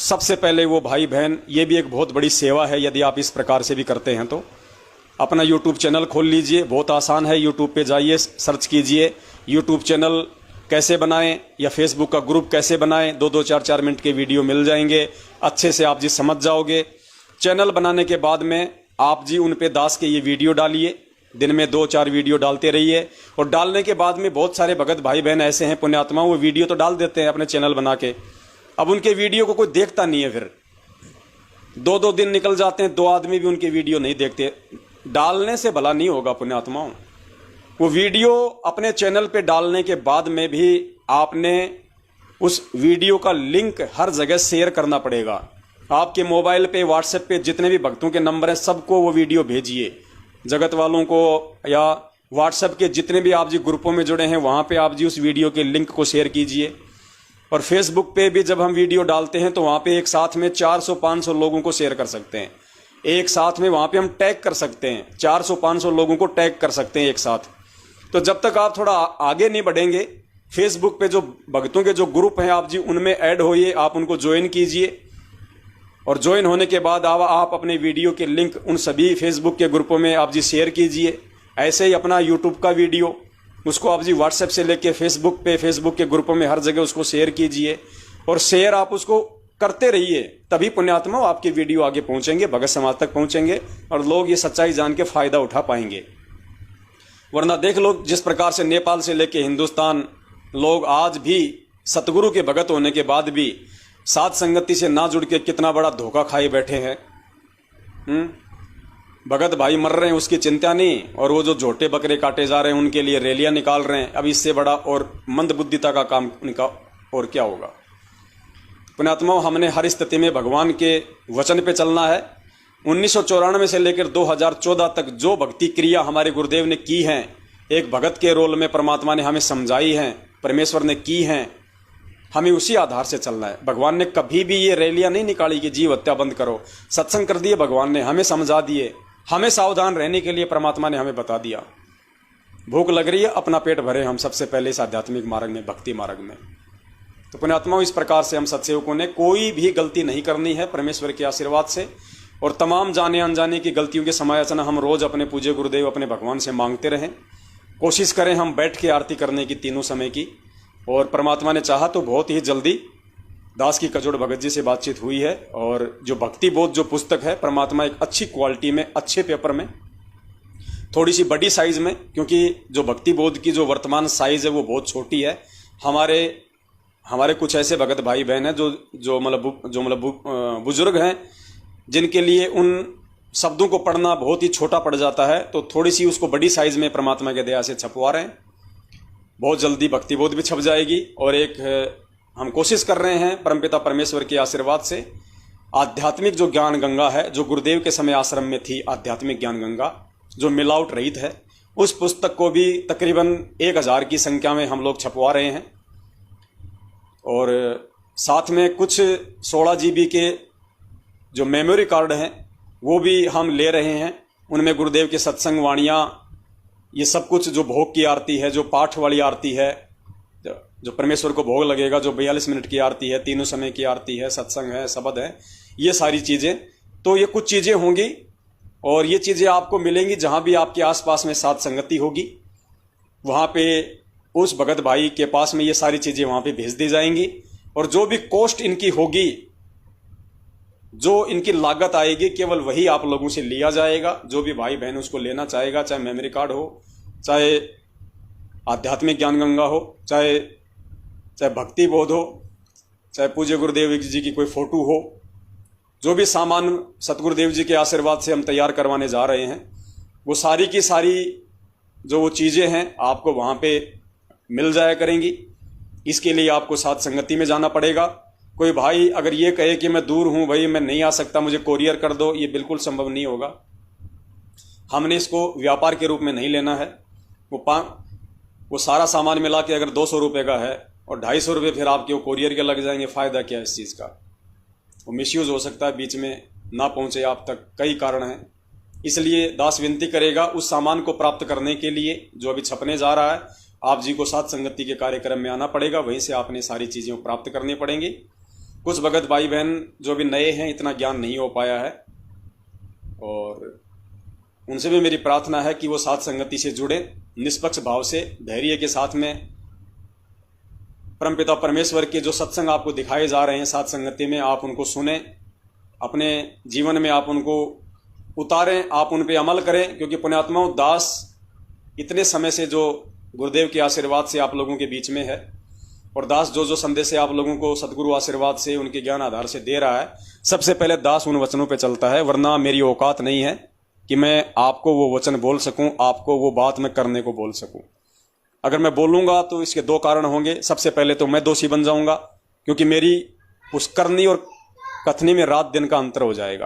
सबसे पहले वो भाई बहन, ये भी एक बहुत बड़ी सेवा है। यदि आप इस प्रकार से भी करते हैं तो अपना यूट्यूब चैनल खोल लीजिए। बहुत आसान है, यूट्यूब पे जाइए, सर्च कीजिए यूट्यूब चैनल कैसे बनाएं या फेसबुक का ग्रुप कैसे बनाएं। 2-2, 4-4 मिनट के वीडियो मिल जाएंगे, अच्छे से आप जी समझ जाओगे। चैनल बनाने के बाद में आप जी उन पे दास के ये वीडियो डालिए, दिन में 2-4 वीडियो डालते रहिए। और डालने के बाद में बहुत सारे भगत भाई बहन ऐसे हैं पुण्यात्मा, वो वीडियो तो डाल देते हैं अपने चैनल बना के, अब उनके वीडियो को कोई देखता नहीं है। फिर 2-2 दिन निकल जाते हैं, 2 आदमी भी उनके वीडियो नहीं देखते। डालने से भला नहीं होगा पुण्यात्माओं। वो वीडियो अपने चैनल पे डालने के बाद में भी आपने उस वीडियो का लिंक हर जगह शेयर करना पड़ेगा। आपके मोबाइल पे, व्हाट्सएप पे जितने भी भक्तों के नंबर हैं, सबको वो वीडियो भेजिए, जगत वालों को या व्हाट्सएप के जितने भी आप जी ग्रुपों में जुड़े हैं वहां पे आप जी उस वीडियो के लिंक को शेयर कीजिए। और फेसबुक पे भी जब हम वीडियो डालते हैं तो वहां पे एक साथ में 400-500 लोगों को शेयर कर सकते हैं। एक साथ में वहां पे हम टैग कर सकते हैं, 400-500 लोगों को टैग कर सकते हैं एक साथ। तो जब तक आप थोड़ा आगे नहीं बढ़ेंगे, फेसबुक पे जो भक्तों के जो ग्रुप हैं आप जी उनमें ऐड होइए, आप उनको ज्वाइन कीजिए। और ज्वाइन होने के बाद आप अपने वीडियो के लिंक उन सभी फेसबुक के ग्रुपों में आप जी शेयर कीजिए। ऐसे ही अपना यूट्यूब का वीडियो उसको आप जी व्हाट्सएप से लेके फेसबुक पे, फेसबुक के ग्रुपों में हर जगह उसको शेयर कीजिए। और शेयर आप उसको करते रहिए, तभी पुण्यात्मा आपके वीडियो आगे पहुंचेंगे, भगत समाज तक पहुंचेंगे और लोग ये सच्चाई जान के फायदा उठा पाएंगे। वरना देख लो जिस प्रकार से नेपाल से लेके हिंदुस्तान लोग आज भी सतगुरु के भगत होने के बाद भी साथ संगति से ना जुड़ के कितना बड़ा धोखा खाए बैठे हैं। भगत भाई मर रहे हैं उसकी चिंता नहीं, और वो जो झोटे बकरे काटे जा रहे हैं उनके लिए रैलियां निकाल रहे हैं। अब इससे बड़ा और मंदबुद्धिता का काम उनका और क्या होगा। पुण्यात्माओं, हमने हर स्थिति में भगवान के वचन पे चलना है। 1994 से लेकर 2014 तक जो भक्ति क्रिया हमारे गुरुदेव ने की हैं, एक भगत के रोल में परमात्मा ने हमें समझाई हैं, परमेश्वर ने की हैं, हमें उसी आधार से चलना है। भगवान ने कभी भी ये रैलियां नहीं निकाली कि जीव हत्या बंद करो। सत्संग कर दिए भगवान ने, हमें समझा दिए, हमें सावधान रहने के लिए परमात्मा ने हमें बता दिया। भूख लग रही है, अपना पेट भरे हम सबसे पहले इस आध्यात्मिक मार्ग में, भक्ति मार्ग में। तो पुण्यात्माओं, इस प्रकार से हम सत्सेवकों ने कोई भी गलती नहीं करनी है परमेश्वर के आशीर्वाद से। और तमाम जाने अनजाने की गलतियों की समायोजन हम रोज अपने पूज्य गुरुदेव अपने भगवान से मांगते रहें। कोशिश करें हम बैठ के आरती करने की तीनों समय की। और परमात्मा ने चाहा तो बहुत ही जल्दी दास की कजोड़ भगत जी से बातचीत हुई है। और जो भक्ति बोध जो पुस्तक है, परमात्मा एक अच्छी क्वालिटी में, अच्छे पेपर में, थोड़ी सी बड़ी साइज में, क्योंकि जो भक्ति बोध की जो वर्तमान साइज है वो बहुत छोटी है। हमारे कुछ ऐसे भगत भाई बहन हैं जो मतलब बुजुर्ग हैं, जिनके लिए उन शब्दों को पढ़ना बहुत ही छोटा पड़ जाता है। तो थोड़ी सी उसको बड़ी साइज में परमात्मा के दया से छपवा रहे हैं। बहुत जल्दी भक्ति बोध भी छप जाएगी। और एक हम कोशिश कर रहे हैं परमपिता परमेश्वर के आशीर्वाद से आध्यात्मिक जो ज्ञान गंगा है, जो गुरुदेव के समय आश्रम में थी, आध्यात्मिक ज्ञान गंगा जो मिलावट रहित है, उस पुस्तक को भी तकरीबन 1000 की संख्या में हम लोग छपवा रहे हैं। और साथ में कुछ 16 GB के जो मेमोरी कार्ड हैं वो भी हम ले रहे हैं। उनमें गुरुदेव के सत्संग वाणियाँ, ये सब कुछ, जो भोग की आरती है, जो पाठ वाली आरती है, जो परमेश्वर को भोग लगेगा, जो 42 मिनट की आरती है, तीनों समय की आरती है, सत्संग है, शब्द है, ये सारी चीज़ें, तो ये कुछ चीज़ें होंगी। और ये चीज़ें आपको मिलेंगी जहाँ भी आपके आसपास में साथ संगति होगी, वहाँ पे उस भगत भाई के पास में ये सारी चीज़ें वहाँ पे भेज दी जाएंगी। और जो भी कॉस्ट इनकी होगी, जो इनकी लागत आएगी, केवल वही आप लोगों से लिया जाएगा। जो भी भाई बहन उसको लेना चाहेगा, चाहे मेमोरी कार्ड हो, चाहे आध्यात्मिक ज्ञान गंगा हो, चाहे भक्ति बोध हो, चाहे पूज्य गुरुदेव जी की कोई फोटो हो, जो भी सामान सतगुरुदेव जी के आशीर्वाद से हम तैयार करवाने जा रहे हैं, वो सारी की सारी जो वो चीज़ें हैं आपको वहाँ पे मिल जाया करेंगी। इसके लिए आपको साथ संगति में जाना पड़ेगा। कोई भाई अगर ये कहे कि मैं दूर हूँ भाई, मैं नहीं आ सकता, मुझे कोरियर कर दो, ये बिल्कुल संभव नहीं होगा। हमने इसको व्यापार के रूप में नहीं लेना है। वो सारा सामान मिला के अगर 200 रुपये का है और 250 रुपये फिर आपके वो कोरियर के लग जाएंगे, फ़ायदा क्या है इस चीज़ का। वो मिसयूज़ हो सकता है, बीच में ना पहुँचे आप तक, कई कारण हैं। इसलिए दास विनती करेगा उस सामान को प्राप्त करने के लिए जो अभी छपने जा रहा है, आप जी को साथ संगति के कार्यक्रम में आना पड़ेगा, वहीं से आपने सारी चीज़ें प्राप्त करनी पड़ेंगी। कुछ भगत भाई बहन जो भी नए हैं, इतना ज्ञान नहीं हो पाया है, और उनसे भी मेरी प्रार्थना है कि वो साथ संगति से जुड़े, निष्पक्ष भाव से, धैर्य के साथ में परमपिता परमेश्वर के जो सत्संग आपको दिखाए जा रहे हैं साथ संगति में, आप उनको सुने, अपने जीवन में आप उनको उतारें, आप उन पे अमल करें। क्योंकि पुण्यात्माओं, दास इतने समय से जो गुरुदेव के आशीर्वाद से आप लोगों के बीच में है, और दास जो संदेश है आप लोगों को सदगुरु आशीर्वाद से, उनके ज्ञान आधार से दे रहा है, सबसे पहले दास उन वचनों पे चलता है। वरना मेरी औकात नहीं है कि मैं आपको वो वचन बोल सकूं, आपको वो बात मैं करने को बोल सकूं। अगर मैं बोलूंगा तो इसके 2 कारण होंगे। सबसे पहले तो मैं दोषी बन जाऊंगा, क्योंकि मेरी उस करनी और कथनी में रात दिन का अंतर हो जाएगा,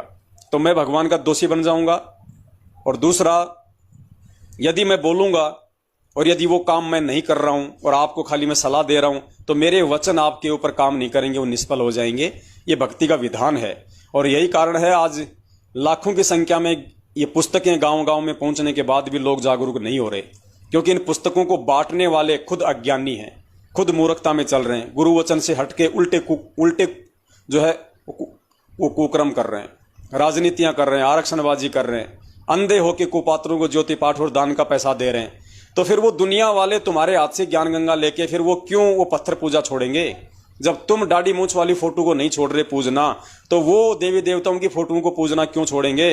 तो मैं भगवान का दोषी बन जाऊंगा। और दूसरा, यदि मैं बोलूंगा और यदि वो काम मैं नहीं कर रहा हूं और आपको खाली मैं सलाह दे रहा हूं, तो मेरे वचन आपके ऊपर काम नहीं करेंगे, वो निष्फल हो जाएंगे। ये भक्ति का विधान है। और यही कारण है आज लाखों की संख्या में ये पुस्तकें गांव गांव में पहुंचने के बाद भी लोग जागरूक नहीं हो रहे, क्योंकि इन पुस्तकों को बांटने वाले खुद अज्ञानी हैं, खुद मूर्खता में चल रहे हैं, गुरु वचन से हटके उल्टे जो है वो कुक्रम कर रहे हैं, राजनीतियां कर रहे हैं, आरक्षणबाजी कर रहे हैं, अंधे होके कुपात्रों को ज्योति पाठ और दान का पैसा दे रहे हैं। तो फिर वो दुनिया वाले तुम्हारे हाथ से ज्ञान गंगा लेके फिर वो क्यों वो पत्थर पूजा छोड़ेंगे? जब तुम दाढ़ी मूंछ वाली फोटो को नहीं छोड़ रहे पूजना, तो वो देवी देवताओं की फोटोओं को पूजना क्यों छोड़ेंगे?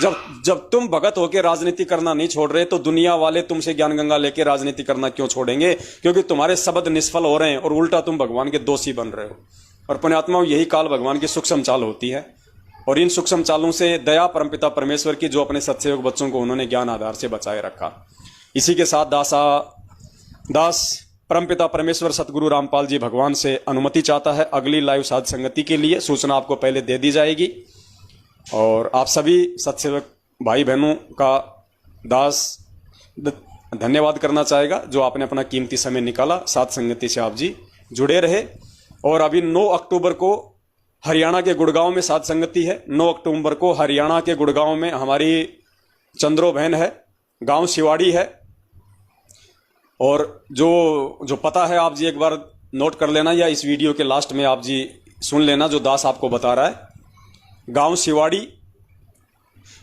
जब तुम भगत होकर राजनीति करना नहीं छोड़ रहे, तो दुनिया वाले तुमसे ज्ञान गंगा लेके राजनीति करना क्यों छोड़ेंगे? क्योंकि तुम्हारे शब्द निष्फल हो रहे हैं और उल्टा तुम भगवान के दोषी बन रहे हो। और पुण्यात्माओं, यही काल भगवान की सूक्ष्म चाल होती है। और इन सूक्ष्म चालों से दया परमपिता परमेश्वर की, जो अपने सत्सेवक बच्चों को उन्होंने ज्ञान आधार से बचाए रखा। इसी के साथ दास परमपिता परमेश्वर सतगुरु रामपाल जी भगवान से अनुमति चाहता है अगली लाइव साध संगति के लिए। सूचना आपको पहले दे दी जाएगी और आप सभी सत्सेवक भाई बहनों का दास धन्यवाद करना चाहेगा, जो आपने अपना कीमती समय निकाला, साध संगति से आप जी जुड़े रहे। और अभी 9 अक्टूबर को हरियाणा के गुड़गांव में साध संगति है। 9 अक्टूबर को हरियाणा के गुड़गांव में हमारी चंद्रो बहन है, गांव शिवाड़ी है। और जो पता है आप जी एक बार नोट कर लेना, या इस वीडियो के लास्ट में आप जी सुन लेना जो दास आपको बता रहा है। गांव शिवाड़ी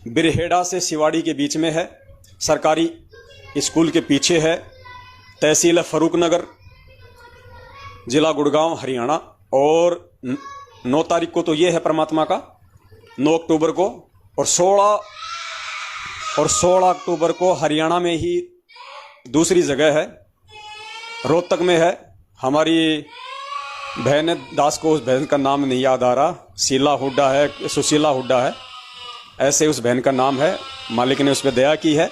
बिरहेड़ा से शिवाड़ी के बीच में है, सरकारी स्कूल के पीछे है, तहसील फरूखनगर, जिला गुड़गांव, हरियाणा। और 9 तारीख को तो ये है परमात्मा का, 9 अक्टूबर को। और 16 अक्टूबर को हरियाणा में ही दूसरी जगह है, रोहतक में है। हमारी बहन दास को, उस बहन का नाम नहीं याद आ रहा, शीला हुड्डा है, सुशीला हुड्डा है, ऐसे उस बहन का नाम है, मालिक ने उस पर दया की है।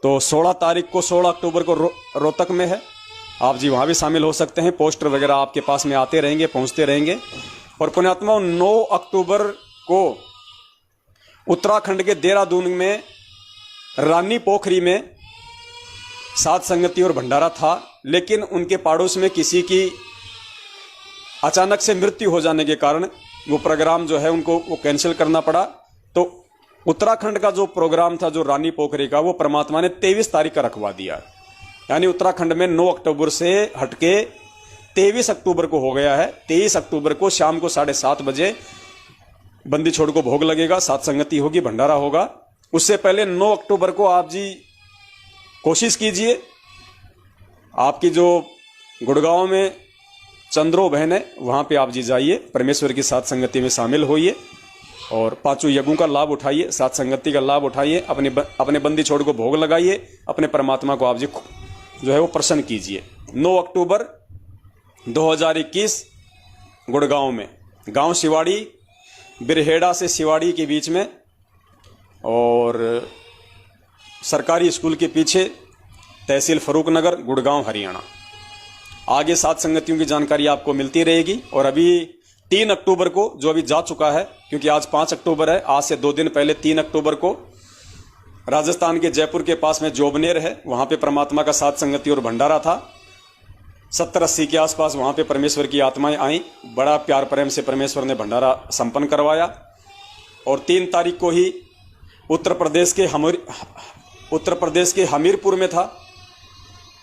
तो 16 तारीख को 16 अक्टूबर को रोहतक में है, आप जी वहाँ भी शामिल हो सकते हैं। पोस्टर वगैरह आपके पास में आते रहेंगे, पहुँचते रहेंगे। और पुण्यात्मा 9 अक्टूबर को उत्तराखंड के देहरादून में रानी पोखरी में साध संगति और भंडारा था, लेकिन उनके पड़ोस में किसी की अचानक से मृत्यु हो जाने के कारण वो प्रोग्राम जो है उनको वो कैंसिल करना पड़ा। तो उत्तराखंड का जो प्रोग्राम था, जो रानी पोखरी का, वो परमात्मा ने 23 तारीख का रखवा दिया। यानी उत्तराखंड में 9 अक्टूबर से हटके 23 अक्टूबर को हो गया है। 23 अक्टूबर को शाम को 7:30 बजे बंदी छोड़ को भोग लगेगा, साध संगति होगी, भंडारा होगा। उससे पहले 9 अक्टूबर को आप जी कोशिश कीजिए, आपकी जो गुड़गांव में चंद्रो बहन है वहां पे आप जी जाइए, परमेश्वर की साध संगति में शामिल होइए और 5 यज्ञों का लाभ उठाइए, साध संगति का लाभ उठाइए, अपने बंदी छोड़ को भोग लगाइए, अपने परमात्मा को आप जी जो है वो प्रसन्न कीजिए। 9 अक्टूबर 2021 गुड़गांव में, गांव शिवाड़ी, बिरहेड़ा से शिवाड़ी के बीच में और सरकारी स्कूल के पीछे, तहसील फरूखनगर, गुड़गांव, हरियाणा। आगे साध संगतियों की जानकारी आपको मिलती रहेगी। और अभी 3 अक्टूबर को, जो अभी जा चुका है, क्योंकि आज 5 अक्टूबर है, आज से 2 दिन पहले 3 अक्टूबर को राजस्थान के जयपुर के पास में जोबनेर है, वहां पे परमात्मा का साध संगति और भंडारा था। 70-80 के आसपास वहां पे परमेश्वर की आत्माएं आई, बड़ा प्यार प्रेम से परमेश्वर ने भंडारा संपन्न करवाया। और 3 तारीख को ही उत्तर प्रदेश के हमीरपुर में था,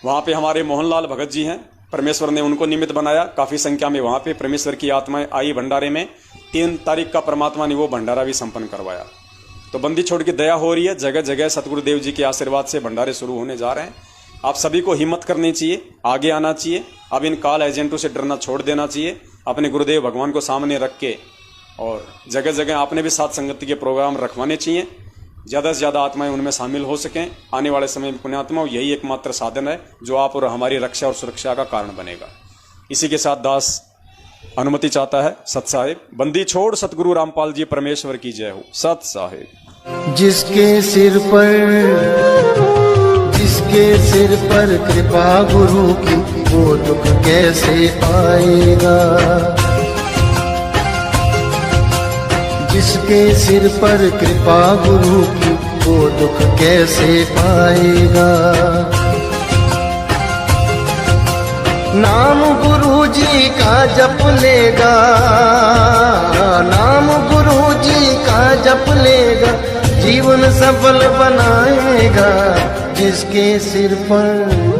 वहां पे हमारे मोहनलाल भगत जी हैं, परमेश्वर ने उनको निमित्त बनाया। काफी संख्या में वहां पे परमेश्वर की आत्माएं आई भंडारे में। 3 तारीख का परमात्मा ने वो भंडारा भी संपन्न करवाया। तो बंदी छोड़ की दया हो रही है, जगह जगह सतगुरुदेव जी के आशीर्वाद से भंडारे शुरू होने जा रहे हैं। आप सभी को हिम्मत करनी चाहिए, आगे आना चाहिए। अब इन काल एजेंटों से डरना छोड़ देना चाहिए, अपने गुरुदेव भगवान को सामने रख के। और जगह जगह आपने भी साध संगति के प्रोग्राम रखवाने चाहिए, ज़्यादा से ज़्यादा आत्माएं उनमें शामिल हो सकें। आने वाले समय में पुण्यात्मा यही एकमात्र साधन है जो आप और हमारी रक्षा और सुरक्षा का कारण बनेगा। इसी के साथ दास अनुमति चाहता है। सत साहिब। बंदी छोड़ सतगुरु रामपाल जी परमेश्वर की जय हो। सत साहिब। जिसके सिर पर कृपा गुरु की, वो दुख कैसे आएगा। जिसके सिर पर कृपा गुरु की, वो दुख कैसे पाएगा। नाम गुरु जी का जप लेगा, नाम गुरु जी का जप लेगा, जीवन सफल बनाएगा। जिसके सिर पर